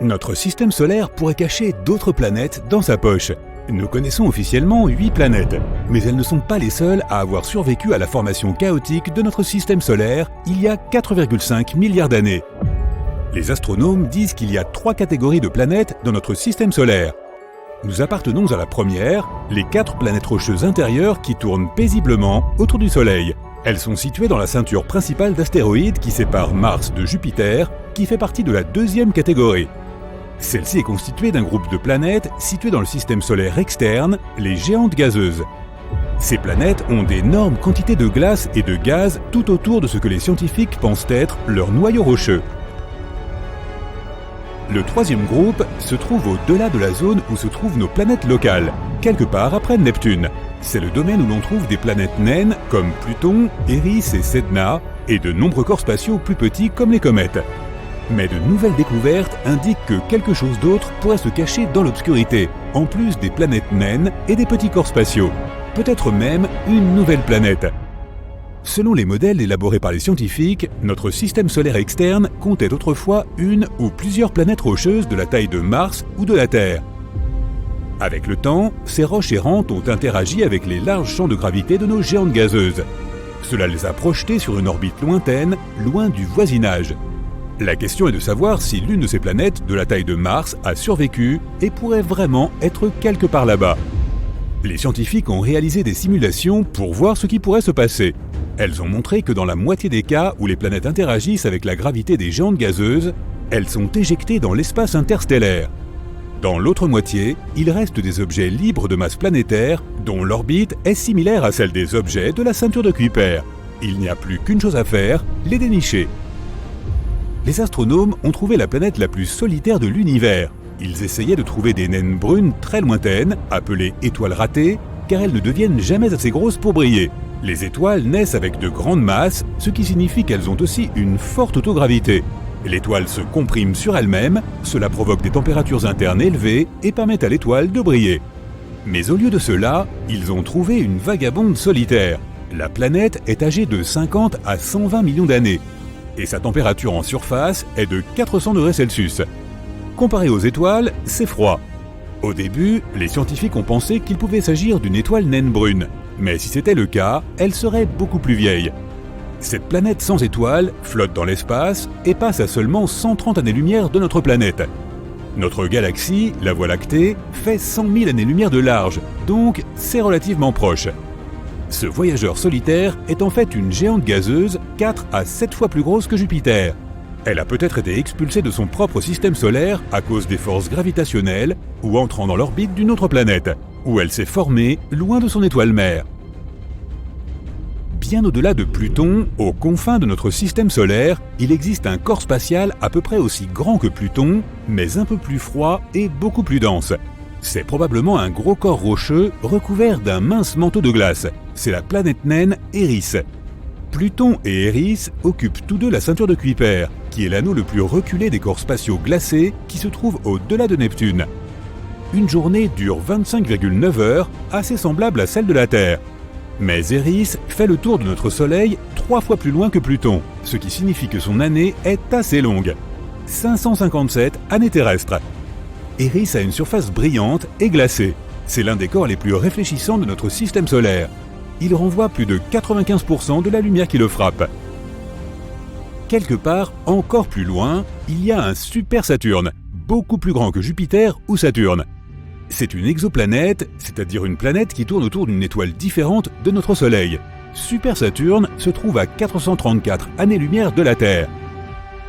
Notre système solaire pourrait cacher d'autres planètes dans sa poche. Nous connaissons officiellement 8 planètes, mais elles ne sont pas les seules à avoir survécu à la formation chaotique de notre système solaire il y a 4,5 milliards d'années. Les astronomes disent qu'il y a 3 catégories de planètes dans notre système solaire. Nous appartenons à la première, les 4 planètes rocheuses intérieures qui tournent paisiblement autour du Soleil. Elles sont situées dans la ceinture principale d'astéroïdes qui sépare Mars de Jupiter, qui fait partie de la deuxième catégorie. Celle-ci est constituée d'un groupe de planètes situées dans le système solaire externe, les géantes gazeuses. Ces planètes ont d'énormes quantités de glace et de gaz tout autour de ce que les scientifiques pensent être leur noyau rocheux. Le troisième groupe se trouve au-delà de la zone où se trouvent nos planètes locales, quelque part après Neptune. C'est le domaine où l'on trouve des planètes naines comme Pluton, Eris et Sedna, et de nombreux corps spatiaux plus petits comme les comètes. Mais de nouvelles découvertes indiquent que quelque chose d'autre pourrait se cacher dans l'obscurité, en plus des planètes naines et des petits corps spatiaux. Peut-être même une nouvelle planète. Selon les modèles élaborés par les scientifiques, notre système solaire externe comptait autrefois une ou plusieurs planètes rocheuses de la taille de Mars ou de la Terre. Avec le temps, ces roches errantes ont interagi avec les larges champs de gravité de nos géantes gazeuses. Cela les a projetées sur une orbite lointaine, loin du voisinage. La question est de savoir si l'une de ces planètes de la taille de Mars a survécu et pourrait vraiment être quelque part là-bas. Les scientifiques ont réalisé des simulations pour voir ce qui pourrait se passer. Elles ont montré que dans la moitié des cas où les planètes interagissent avec la gravité des géantes gazeuses, elles sont éjectées dans l'espace interstellaire. Dans l'autre moitié, il reste des objets libres de masse planétaire dont l'orbite est similaire à celle des objets de la ceinture de Kuiper. Il n'y a plus qu'une chose à faire, les dénicher. Les astronomes ont trouvé la planète la plus solitaire de l'univers. Ils essayaient de trouver des naines brunes très lointaines, appelées étoiles ratées, car elles ne deviennent jamais assez grosses pour briller. Les étoiles naissent avec de grandes masses, ce qui signifie qu'elles ont aussi une forte autogravité. L'étoile se comprime sur elle-même, cela provoque des températures internes élevées et permet à l'étoile de briller. Mais au lieu de cela, ils ont trouvé une vagabonde solitaire. La planète est âgée de 50 à 120 millions d'années. Et sa température en surface est de 400 degrés Celsius. Comparé aux étoiles, c'est froid. Au début, les scientifiques ont pensé qu'il pouvait s'agir d'une étoile naine brune. Mais si c'était le cas, elle serait beaucoup plus vieille. Cette planète sans étoiles flotte dans l'espace et passe à seulement 130 années-lumière de notre planète. Notre galaxie, la Voie lactée, fait 100 000 années-lumière de large, donc c'est relativement proche. Ce voyageur solitaire est en fait une géante gazeuse 4 à 7 fois plus grosse que Jupiter. Elle a peut-être été expulsée de son propre système solaire à cause des forces gravitationnelles ou entrant dans l'orbite d'une autre planète, où elle s'est formée loin de son étoile mère. Bien au-delà de Pluton, aux confins de notre système solaire, il existe un corps spatial à peu près aussi grand que Pluton, mais un peu plus froid et beaucoup plus dense. C'est probablement un gros corps rocheux recouvert d'un mince manteau de glace. C'est la planète naine Eris. Pluton et Eris occupent tous deux la ceinture de Kuiper, qui est l'anneau le plus reculé des corps spatiaux glacés qui se trouve au-delà de Neptune. Une journée dure 25,9 heures, assez semblable à celle de la Terre. Mais Eris fait le tour de notre Soleil 3 fois plus loin que Pluton, ce qui signifie que son année est assez longue. 557 années terrestres. Eris a une surface brillante et glacée. C'est l'un des corps les plus réfléchissants de notre système solaire. Il renvoie plus de 95% de la lumière qui le frappe. Quelque part, encore plus loin, il y a un super Saturne, beaucoup plus grand que Jupiter ou Saturne. C'est une exoplanète, c'est-à-dire une planète qui tourne autour d'une étoile différente de notre Soleil. Super Saturne se trouve à 434 années-lumière de la Terre.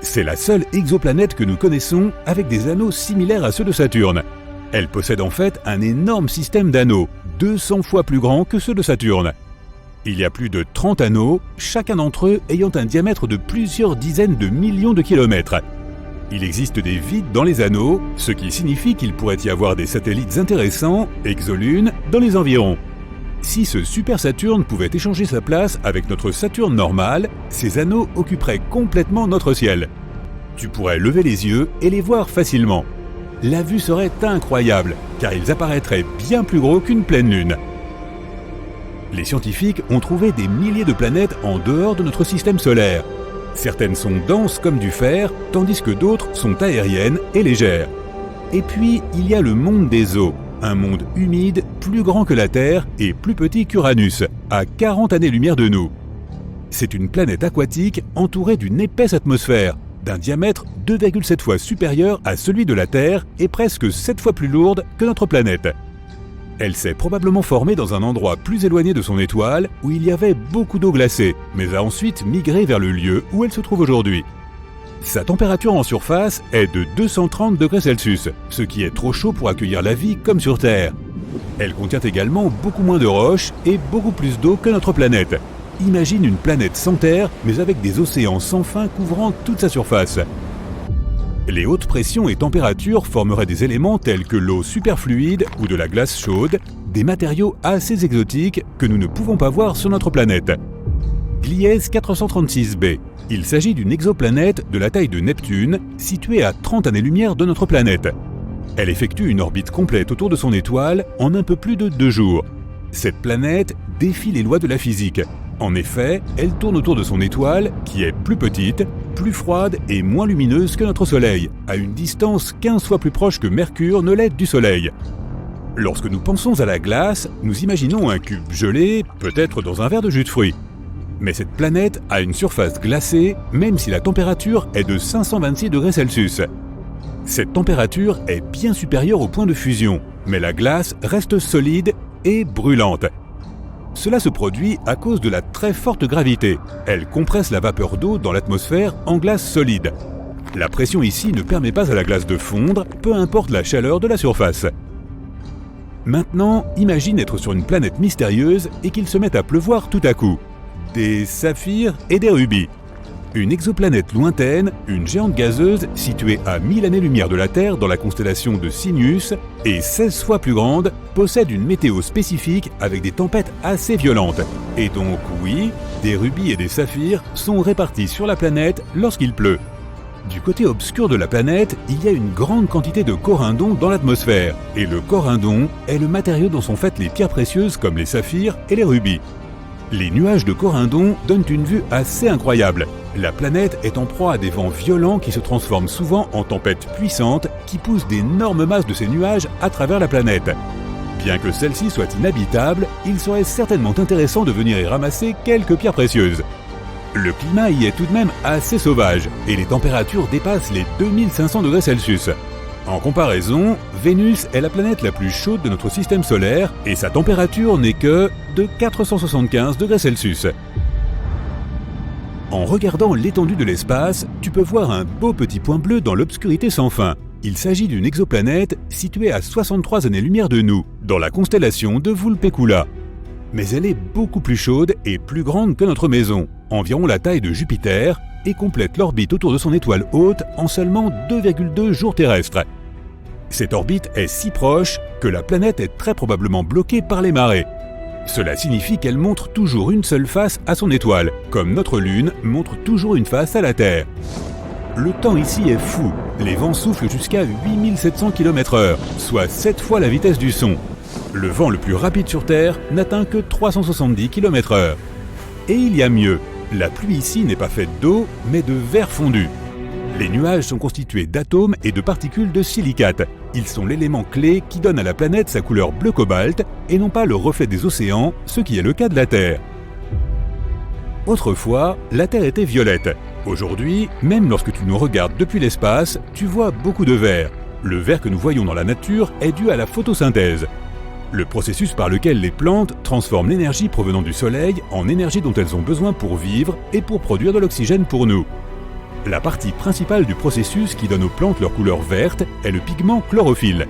C'est la seule exoplanète que nous connaissons avec des anneaux similaires à ceux de Saturne. Elle possède en fait un énorme système d'anneaux, 200 fois plus grand que ceux de Saturne. Il y a plus de 30 anneaux, chacun d'entre eux ayant un diamètre de plusieurs dizaines de millions de kilomètres. Il existe des vides dans les anneaux, ce qui signifie qu'il pourrait y avoir des satellites intéressants, exolunes, dans les environs. Si ce super Saturne pouvait échanger sa place avec notre Saturne normal, ces anneaux occuperaient complètement notre ciel. Tu pourrais lever les yeux et les voir facilement. La vue serait incroyable, car ils apparaîtraient bien plus gros qu'une pleine lune. Les scientifiques ont trouvé des milliers de planètes en dehors de notre système solaire. Certaines sont denses comme du fer, tandis que d'autres sont aériennes et légères. Et puis, il y a le monde des eaux, un monde humide, plus grand que la Terre et plus petit qu'Uranus, à 40 années-lumière de nous. C'est une planète aquatique entourée d'une épaisse atmosphère, d'un diamètre 2,7 fois supérieur à celui de la Terre et presque 7 fois plus lourde que notre planète. Elle s'est probablement formée dans un endroit plus éloigné de son étoile où il y avait beaucoup d'eau glacée, mais a ensuite migré vers le lieu où elle se trouve aujourd'hui. Sa température en surface est de 230 degrés Celsius, ce qui est trop chaud pour accueillir la vie comme sur Terre. Elle contient également beaucoup moins de roches et beaucoup plus d'eau que notre planète. Imagine une planète sans terre, mais avec des océans sans fin couvrant toute sa surface. Les hautes pressions et températures formeraient des éléments tels que l'eau superfluide ou de la glace chaude, des matériaux assez exotiques que nous ne pouvons pas voir sur notre planète. Gliese 436b. Il s'agit d'une exoplanète de la taille de Neptune, située à 30 années-lumière de notre planète. Elle effectue une orbite complète autour de son étoile en un peu plus de 2 jours. Cette planète défie les lois de la physique. En effet, elle tourne autour de son étoile, qui est plus petite, plus froide et moins lumineuse que notre Soleil, à une distance 15 fois plus proche que Mercure ne l'est du Soleil. Lorsque nous pensons à la glace, nous imaginons un cube gelé, peut-être dans un verre de jus de fruits. Mais cette planète a une surface glacée, même si la température est de 526 degrés Celsius. Cette température est bien supérieure au point de fusion, mais la glace reste solide et brûlante. Cela se produit à cause de la très forte gravité. Elle compresse la vapeur d'eau dans l'atmosphère en glace solide. La pression ici ne permet pas à la glace de fondre, peu importe la chaleur de la surface. Maintenant, imagine être sur une planète mystérieuse et qu'il se mette à pleuvoir tout à coup. Des saphirs et des rubis. Une exoplanète lointaine, une géante gazeuse située à 1000 années-lumière de la Terre dans la constellation de Cygnus et 16 fois plus grande, possède une météo spécifique avec des tempêtes assez violentes. Et donc oui, des rubis et des saphirs sont répartis sur la planète lorsqu'il pleut. Du côté obscur de la planète, il y a une grande quantité de corindon dans l'atmosphère. Et le corindon est le matériau dont sont faites les pierres précieuses comme les saphirs et les rubis. Les nuages de corindon donnent une vue assez incroyable. La planète est en proie à des vents violents qui se transforment souvent en tempêtes puissantes qui poussent d'énormes masses de ces nuages à travers la planète. Bien que celle-ci soit inhabitable, il serait certainement intéressant de venir y ramasser quelques pierres précieuses. Le climat y est tout de même assez sauvage et les températures dépassent les 2500 degrés Celsius. En comparaison, Vénus est la planète la plus chaude de notre système solaire et sa température n'est que de 475 degrés Celsius. En regardant l'étendue de l'espace, tu peux voir un beau petit point bleu dans l'obscurité sans fin. Il s'agit d'une exoplanète située à 63 années-lumière de nous, dans la constellation de Vulpecula. Mais elle est beaucoup plus chaude et plus grande que notre maison, environ la taille de Jupiter, et complète l'orbite autour de son étoile haute en seulement 2,2 jours terrestres. Cette orbite est si proche que la planète est très probablement bloquée par les marées. Cela signifie qu'elle montre toujours une seule face à son étoile, comme notre Lune montre toujours une face à la Terre. Le temps ici est fou, les vents soufflent jusqu'à 8700 km/h, soit 7 fois la vitesse du son. Le vent le plus rapide sur Terre n'atteint que 370 km/h. Et il y a mieux, la pluie ici n'est pas faite d'eau, mais de verre fondu. Les nuages sont constitués d'atomes et de particules de silicate. Ils sont l'élément clé qui donne à la planète sa couleur bleu cobalt et non pas le reflet des océans, ce qui est le cas de la Terre. Autrefois, la Terre était violette. Aujourd'hui, même lorsque tu nous regardes depuis l'espace, tu vois beaucoup de vert. Le vert que nous voyons dans la nature est dû à la photosynthèse. Le processus par lequel les plantes transforment l'énergie provenant du soleil en énergie dont elles ont besoin pour vivre et pour produire de l'oxygène pour nous. La partie principale du processus qui donne aux plantes leur couleur verte est le pigment chlorophylle.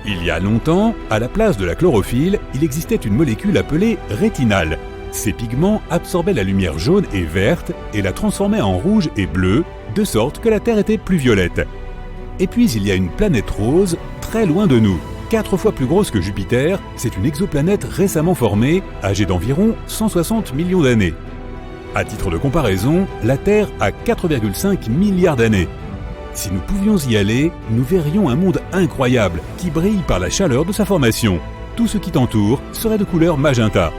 Il y a longtemps, à la place de la chlorophylle, il existait une molécule appelée rétinal. Ces pigments absorbaient la lumière jaune et verte et la transformaient en rouge et bleu, de sorte que la Terre était plus violette. Et puis il y a une planète rose très loin de nous. 4 fois plus grosse que Jupiter, c'est une exoplanète récemment formée, âgée d'environ 160 millions d'années. À titre de comparaison, la Terre a 4,5 milliards d'années. Si nous pouvions y aller, nous verrions un monde incroyable qui brille par la chaleur de sa formation. Tout ce qui t'entoure serait de couleur magenta.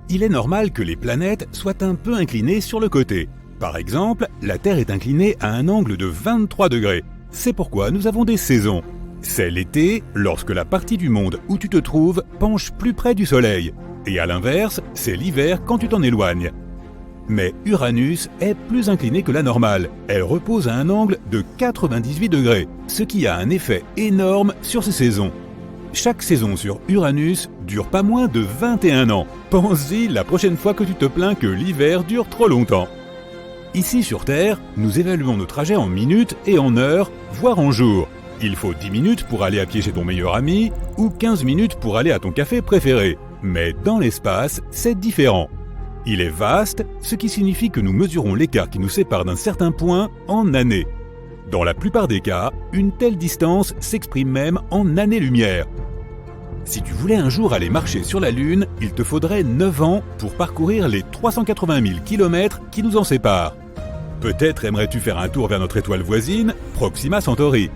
Il est normal que les planètes soient un peu inclinées sur le côté. Par exemple, la Terre est inclinée à un angle de 23 degrés. C'est pourquoi nous avons des saisons. C'est l'été, lorsque la partie du monde où tu te trouves penche plus près du Soleil. Et à l'inverse, c'est l'hiver quand tu t'en éloignes. Mais Uranus est plus inclinée que la normale. Elle repose à un angle de 98 degrés, ce qui a un effet énorme sur ses saisons. Chaque saison sur Uranus dure pas moins de 21 ans. Pense-y la prochaine fois que tu te plains que l'hiver dure trop longtemps. Ici sur Terre, nous évaluons nos trajets en minutes et en heures, voire en jours. Il faut 10 minutes pour aller à pied chez ton meilleur ami ou 15 minutes pour aller à ton café préféré. Mais dans l'espace, c'est différent. Il est vaste, ce qui signifie que nous mesurons l'écart qui nous sépare d'un certain point en années. Dans la plupart des cas, une telle distance s'exprime même en années-lumière. Si tu voulais un jour aller marcher sur la Lune, il te faudrait 9 ans pour parcourir les 380 000 km qui nous en séparent. Peut-être aimerais-tu faire un tour vers notre étoile voisine, Proxima Centauri.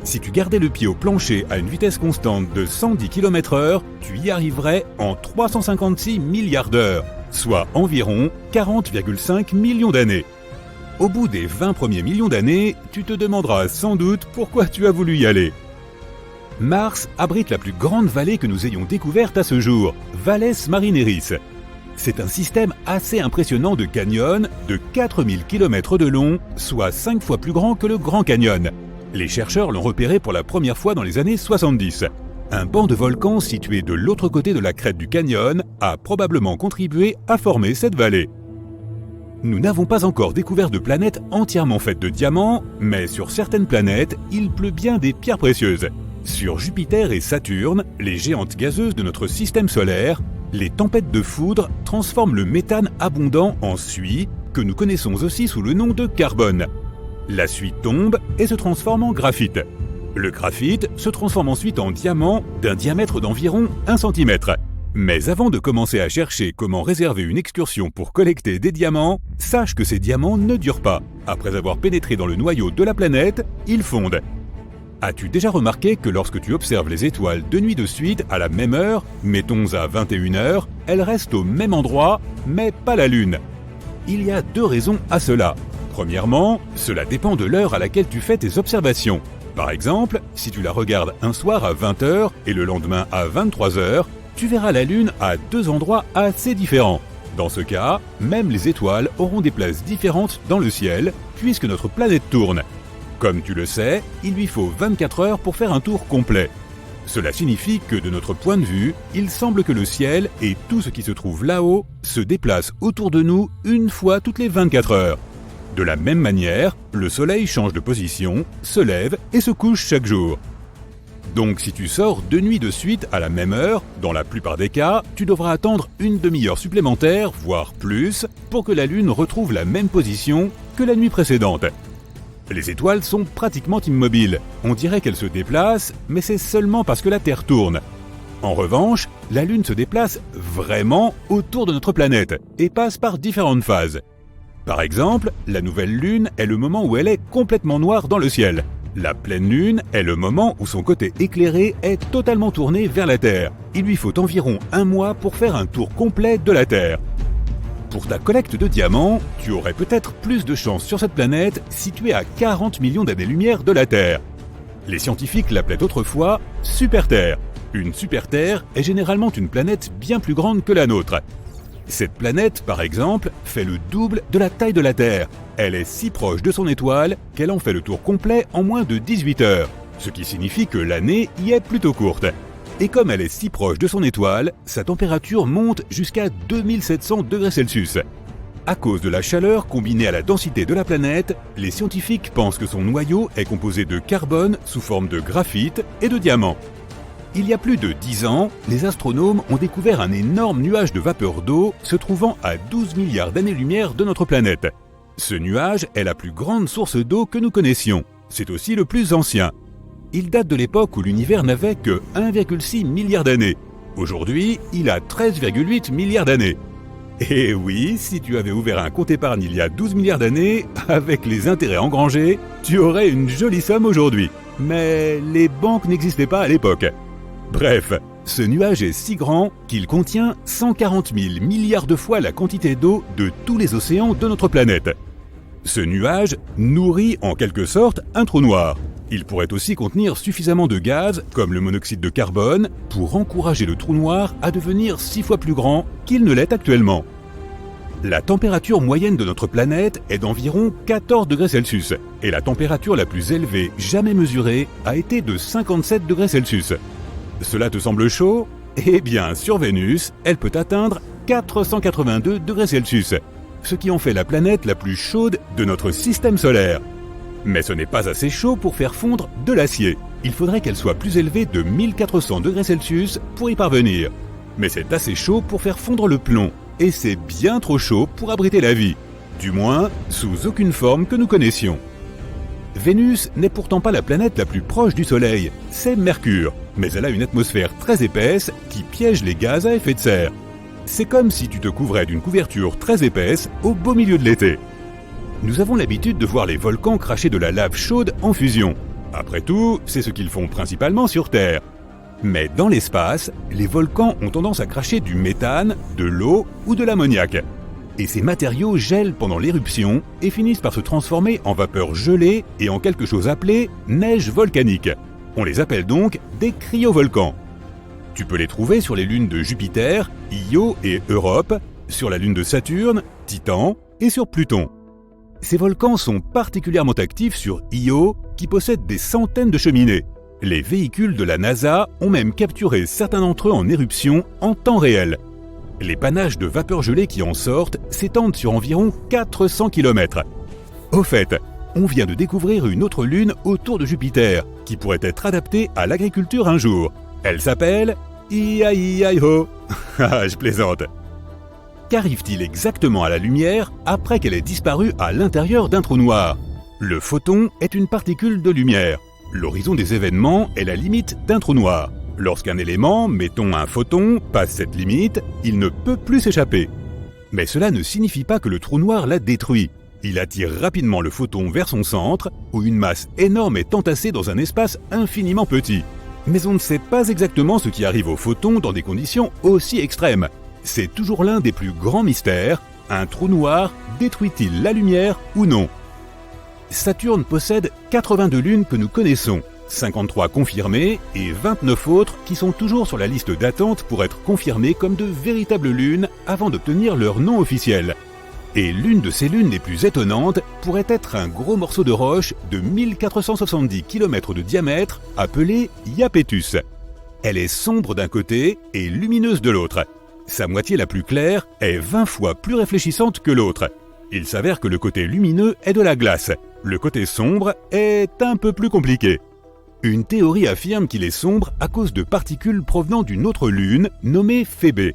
Si tu gardais le pied au plancher à une vitesse constante de 110 km/h, tu y arriverais en 356 milliards d'heures, soit environ 40,5 millions d'années. Au bout des 20 premiers millions d'années, tu te demanderas sans doute pourquoi tu as voulu y aller. Mars abrite la plus grande vallée que nous ayons découverte à ce jour, Valles Marineris. C'est un système assez impressionnant de canyons de 4000 km de long, soit 5 fois plus grand que le Grand Canyon. Les chercheurs l'ont repéré pour la première fois dans les années 70. Un banc de volcans situé de l'autre côté de la crête du canyon a probablement contribué à former cette vallée. Nous n'avons pas encore découvert de planète entièrement faite de diamants, mais sur certaines planètes, il pleut bien des pierres précieuses. Sur Jupiter et Saturne, les géantes gazeuses de notre système solaire, les tempêtes de foudre transforment le méthane abondant en suie, que nous connaissons aussi sous le nom de carbone. La suie tombe et se transforme en graphite. Le graphite se transforme ensuite en diamant d'un diamètre d'environ 1 cm. Mais avant de commencer à chercher comment réserver une excursion pour collecter des diamants, sache que ces diamants ne durent pas. Après avoir pénétré dans le noyau de la planète, ils fondent. As-tu déjà remarqué que lorsque tu observes les étoiles 2 nuits de suite à la même heure, mettons à 21h, elles restent au même endroit, mais pas la Lune? Il y a 2 raisons à cela. Premièrement, cela dépend de l'heure à laquelle tu fais tes observations. Par exemple, si tu la regardes un soir à 20h et le lendemain à 23h, tu verras la Lune à 2 endroits assez différents. Dans ce cas, même les étoiles auront des places différentes dans le ciel, puisque notre planète tourne. Comme tu le sais, il lui faut 24 heures pour faire un tour complet. Cela signifie que de notre point de vue, il semble que le ciel et tout ce qui se trouve là-haut se déplacent autour de nous une fois toutes les 24 heures. De la même manière, le Soleil change de position, se lève et se couche chaque jour. Donc si tu sors 2 nuits de suite à la même heure, dans la plupart des cas, tu devras attendre une demi-heure supplémentaire, voire plus, pour que la Lune retrouve la même position que la nuit précédente. Les étoiles sont pratiquement immobiles. On dirait qu'elles se déplacent, mais c'est seulement parce que la Terre tourne. En revanche, la Lune se déplace vraiment autour de notre planète et passe par différentes phases. Par exemple, la nouvelle Lune est le moment où elle est complètement noire dans le ciel. La pleine Lune est le moment où son côté éclairé est totalement tourné vers la Terre. Il lui faut environ 1 mois pour faire un tour complet de la Terre. Pour ta collecte de diamants, tu aurais peut-être plus de chance sur cette planète située à 40 millions d'années-lumière de la Terre. Les scientifiques l'appelaient autrefois Super-Terre. Une super-Terre est généralement une planète bien plus grande que la nôtre. Cette planète, par exemple, fait le double de la taille de la Terre. Elle est si proche de son étoile qu'elle en fait le tour complet en moins de 18 heures, ce qui signifie que l'année y est plutôt courte. Et comme elle est si proche de son étoile, sa température monte jusqu'à 2700 degrés Celsius. À cause de la chaleur combinée à la densité de la planète, les scientifiques pensent que son noyau est composé de carbone sous forme de graphite et de diamants. Il y a plus de 10 ans, les astronomes ont découvert un énorme nuage de vapeur d'eau se trouvant à 12 milliards d'années-lumière de notre planète. Ce nuage est la plus grande source d'eau que nous connaissions. C'est aussi le plus ancien. Il date de l'époque où l'univers n'avait que 1,6 milliard d'années. Aujourd'hui, il a 13,8 milliards d'années. Et oui, si tu avais ouvert un compte épargne il y a 12 milliards d'années, avec les intérêts engrangés, tu aurais une jolie somme aujourd'hui. Mais les banques n'existaient pas à l'époque. Bref, ce nuage est si grand qu'il contient 140 000 milliards de fois la quantité d'eau de tous les océans de notre planète. Ce nuage nourrit en quelque sorte un trou noir. Il pourrait aussi contenir suffisamment de gaz, comme le monoxyde de carbone, pour encourager le trou noir à devenir 6 fois plus grand qu'il ne l'est actuellement. La température moyenne de notre planète est d'environ 14 degrés Celsius et la température la plus élevée jamais mesurée a été de 57 degrés Celsius. Cela te semble chaud ? Eh bien, sur Vénus, elle peut atteindre 482 degrés Celsius, ce qui en fait la planète la plus chaude de notre système solaire. Mais ce n'est pas assez chaud pour faire fondre de l'acier. Il faudrait qu'elle soit plus élevée de 1400 degrés Celsius pour y parvenir. Mais c'est assez chaud pour faire fondre le plomb. Et c'est bien trop chaud pour abriter la vie, du moins sous aucune forme que nous connaissions. Vénus n'est pourtant pas la planète la plus proche du Soleil, c'est Mercure, mais elle a une atmosphère très épaisse qui piège les gaz à effet de serre. C'est comme si tu te couvrais d'une couverture très épaisse au beau milieu de l'été. Nous avons l'habitude de voir les volcans cracher de la lave chaude en fusion. Après tout, c'est ce qu'ils font principalement sur Terre. Mais dans l'espace, les volcans ont tendance à cracher du méthane, de l'eau ou de l'ammoniac. Et ces matériaux gèlent pendant l'éruption et finissent par se transformer en vapeur gelée et en quelque chose appelé neige volcanique. On les appelle donc des cryovolcans. Tu peux les trouver sur les lunes de Jupiter, Io et Europe, sur la lune de Saturne, Titan et sur Pluton. Ces volcans sont particulièrement actifs sur Io, qui possède des centaines de cheminées. Les véhicules de la NASA ont même capturé certains d'entre eux en éruption en temps réel. Les panaches de vapeur gelée qui en sortent s'étendent sur environ 400 km. Au fait, on vient de découvrir une autre lune autour de Jupiter, qui pourrait être adaptée à l'agriculture un jour. Elle s'appelle Ia-Ia-Ho. Ah, je plaisante. Qu'arrive-t-il exactement à la lumière après qu'elle ait disparu à l'intérieur d'un trou noir ? Le photon est une particule de lumière. L'horizon des événements est la limite d'un trou noir. Lorsqu'un élément, mettons un photon, passe cette limite, il ne peut plus s'échapper. Mais cela ne signifie pas que le trou noir l'a détruit. Il attire rapidement le photon vers son centre, où une masse énorme est entassée dans un espace infiniment petit. Mais on ne sait pas exactement ce qui arrive au photon dans des conditions aussi extrêmes. C'est toujours l'un des plus grands mystères. Un trou noir détruit-il la lumière ou non ? Saturne possède 82 lunes que nous connaissons, 53 confirmées et 29 autres qui sont toujours sur la liste d'attente pour être confirmées comme de véritables lunes avant d'obtenir leur nom officiel. Et l'une de ces lunes les plus étonnantes pourrait être un gros morceau de roche de 1470 km de diamètre appelé Iapetus. Elle est sombre d'un côté et lumineuse de l'autre. Sa moitié la plus claire est 20 fois plus réfléchissante que l'autre. Il s'avère que le côté lumineux est de la glace. Le côté sombre est un peu plus compliqué. Une théorie affirme qu'il est sombre à cause de particules provenant d'une autre lune nommée Phébé.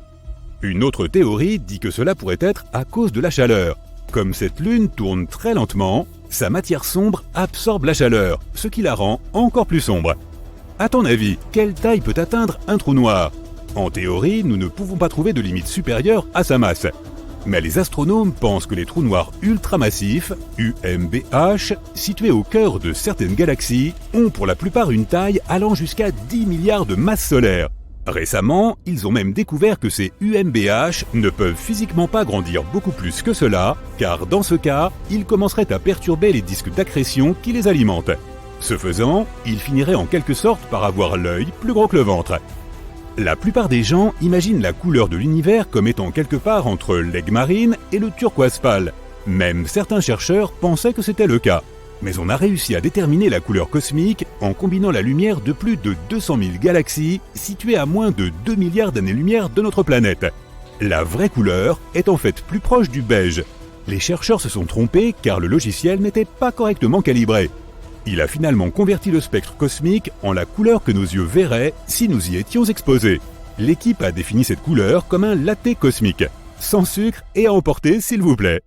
Une autre théorie dit que cela pourrait être à cause de la chaleur. Comme cette lune tourne très lentement, sa matière sombre absorbe la chaleur, ce qui la rend encore plus sombre. À ton avis, quelle taille peut atteindre un trou noir ? En théorie, nous ne pouvons pas trouver de limite supérieure à sa masse. Mais les astronomes pensent que les trous noirs ultramassifs, UMBH, situés au cœur de certaines galaxies, ont pour la plupart une taille allant jusqu'à 10 milliards de masses solaires. Récemment, ils ont même découvert que ces UMBH ne peuvent physiquement pas grandir beaucoup plus que cela, car dans ce cas, ils commenceraient à perturber les disques d'accrétion qui les alimentent. Ce faisant, ils finiraient en quelque sorte par avoir l'œil plus gros que le ventre. La plupart des gens imaginent la couleur de l'univers comme étant quelque part entre l'aigue marine et le turquoise pâle. Même certains chercheurs pensaient que c'était le cas. Mais on a réussi à déterminer la couleur cosmique en combinant la lumière de plus de 200 000 galaxies situées à moins de 2 milliards d'années-lumière de notre planète. La vraie couleur est en fait plus proche du beige. Les chercheurs se sont trompés car le logiciel n'était pas correctement calibré. Il a finalement converti le spectre cosmique en la couleur que nos yeux verraient si nous y étions exposés. L'équipe a défini cette couleur comme un latte cosmique. Sans sucre et à emporter s'il vous plaît.